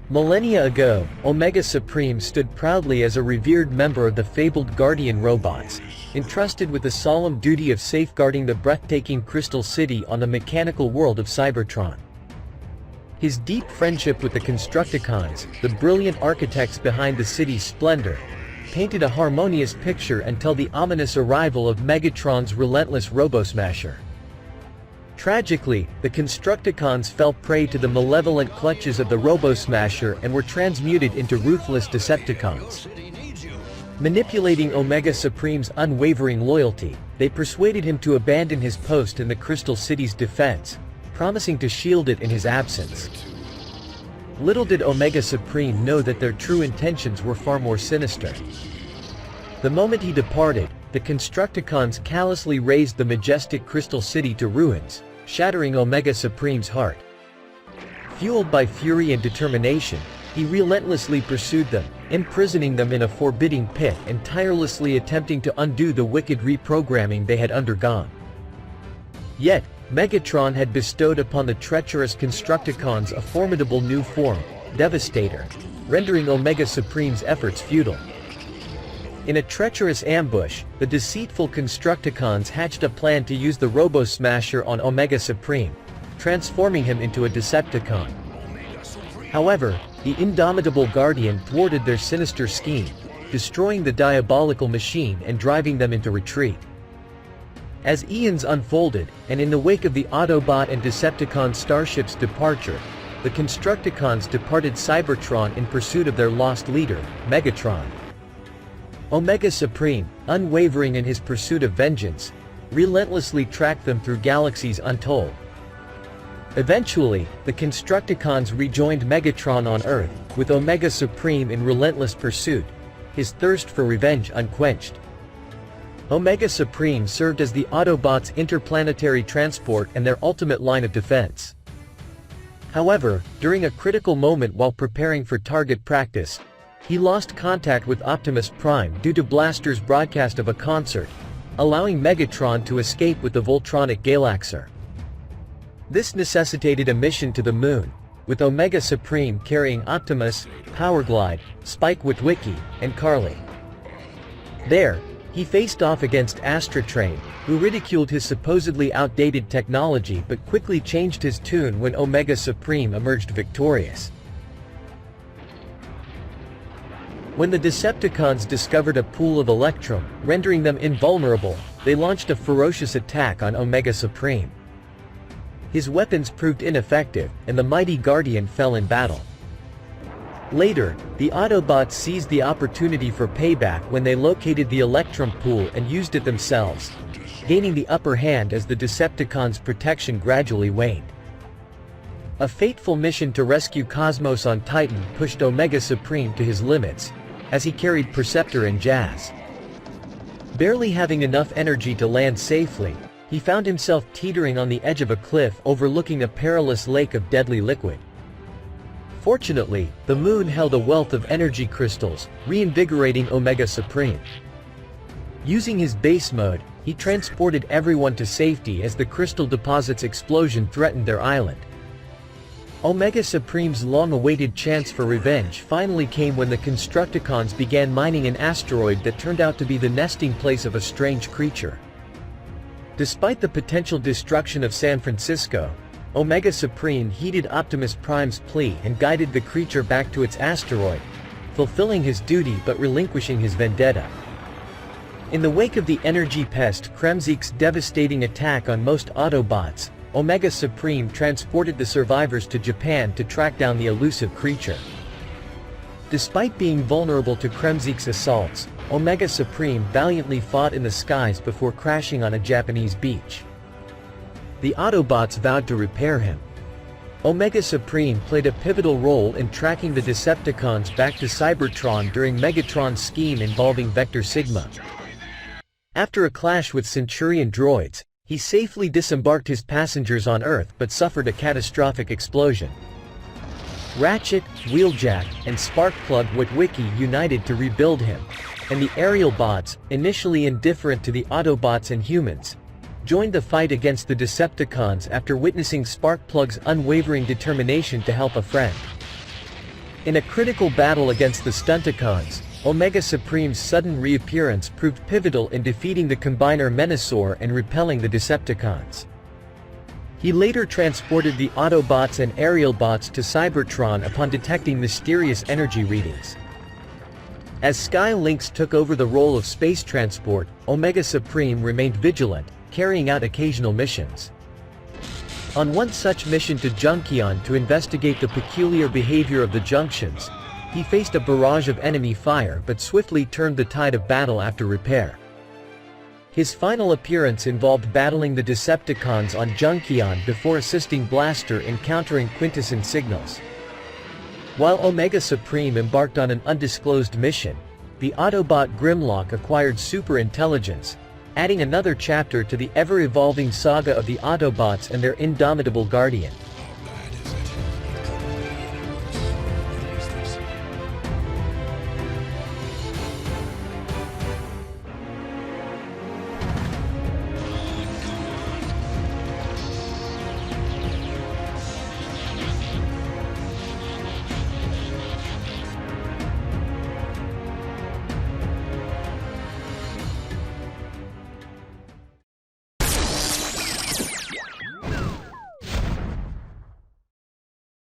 Millennia ago, Omega Supreme stood proudly as a revered member of the fabled Guardian robots, entrusted with the solemn duty of safeguarding the breathtaking Crystal City on the mechanical world of Cybertron. His deep friendship with the Constructicons, the brilliant architects behind the city's splendor, painted a harmonious picture until the ominous arrival of Megatron's relentless Robo-Smasher. Tragically, the Constructicons fell prey to the malevolent clutches of the Robo-Smasher and were transmuted into ruthless Decepticons. Manipulating Omega Supreme's unwavering loyalty, they persuaded him to abandon his post in the Crystal City's defense, promising to shield it in his absence. Little did Omega Supreme know that their true intentions were far more sinister. The moment he departed, the Constructicons callously razed the majestic Crystal City to ruins, shattering Omega Supreme's heart. Fueled by fury and determination, he relentlessly pursued them, imprisoning them in a forbidding pit and tirelessly attempting to undo the wicked reprogramming they had undergone. Yet, Megatron had bestowed upon the treacherous Constructicons a formidable new form, Devastator, rendering Omega Supreme's efforts futile. In a treacherous ambush, the deceitful Constructicons hatched a plan to use the Robo-Smasher on Omega Supreme, transforming him into a Decepticon. However, the indomitable Guardian thwarted their sinister scheme, destroying the diabolical machine and driving them into retreat. As eons unfolded, and in the wake of the Autobot and Decepticon starship's departure, the Constructicons departed Cybertron in pursuit of their lost leader, Megatron. Omega Supreme, unwavering in his pursuit of vengeance, relentlessly tracked them through galaxies untold. Eventually, the Constructicons rejoined Megatron on Earth, with Omega Supreme in relentless pursuit, his thirst for revenge unquenched. Omega Supreme served as the Autobots' interplanetary transport and their ultimate line of defense. However, during a critical moment while preparing for target practice, he lost contact with Optimus Prime due to Blaster's broadcast of a concert, allowing Megatron to escape with the Voltronic Galaxer. This necessitated a mission to the Moon, with Omega Supreme carrying Optimus, Powerglide, Spike Witwicky, and Carly. There, he faced off against Astrotrain, who ridiculed his supposedly outdated technology but quickly changed his tune when Omega Supreme emerged victorious. When the Decepticons discovered a pool of Electrum, rendering them invulnerable, they launched a ferocious attack on Omega Supreme. His weapons proved ineffective, and the mighty Guardian fell in battle. Later, the Autobots seized the opportunity for payback when they located the Electrum pool and used it themselves, gaining the upper hand as the Decepticons' protection gradually waned. A fateful mission to rescue Cosmos on Titan pushed Omega Supreme to his limits, as he carried Perceptor and Jazz. Barely having enough energy to land safely, he found himself teetering on the edge of a cliff overlooking a perilous lake of deadly liquid. Fortunately, the Moon held a wealth of energy crystals, reinvigorating Omega Supreme. Using his base mode, he transported everyone to safety as the crystal deposit's explosion threatened their island. Omega Supreme's long-awaited chance for revenge finally came when the Constructicons began mining an asteroid that turned out to be the nesting place of a strange creature. Despite the potential destruction of San Francisco, Omega Supreme heeded Optimus Prime's plea and guided the creature back to its asteroid, fulfilling his duty but relinquishing his vendetta. In the wake of the energy pest Kremzeek's devastating attack on most Autobots, Omega Supreme transported the survivors to Japan to track down the elusive creature. Despite being vulnerable to Kremzeek's assaults, Omega Supreme valiantly fought in the skies before crashing on a Japanese beach. The Autobots vowed to repair him. Omega Supreme played a pivotal role in tracking the Decepticons back to Cybertron during Megatron's scheme involving Vector Sigma. After a clash with Centurion droids, he safely disembarked his passengers on Earth but suffered a catastrophic explosion. Ratchet, Wheeljack, and Sparkplug Witwicky united to rebuild him, and the aerial bots, initially indifferent to the Autobots and humans, joined the fight against the Decepticons after witnessing Sparkplug's unwavering determination to help a friend. In a critical battle against the Stunticons, Omega Supreme's sudden reappearance proved pivotal in defeating the Combiner Menasor and repelling the Decepticons. He later transported the Autobots and aerial bots to Cybertron upon detecting mysterious energy readings. As Sky Lynx took over the role of space transport, Omega Supreme remained vigilant, carrying out occasional missions. On one such mission to Junkion to investigate the peculiar behavior of the Junctions, he faced a barrage of enemy fire but swiftly turned the tide of battle after repair. His final appearance involved battling the Decepticons on Junkion before assisting Blaster in countering Quintesson signals. While Omega Supreme embarked on an undisclosed mission, the Autobot Grimlock acquired super intelligence, adding another chapter to the ever-evolving saga of the Autobots and their indomitable guardian.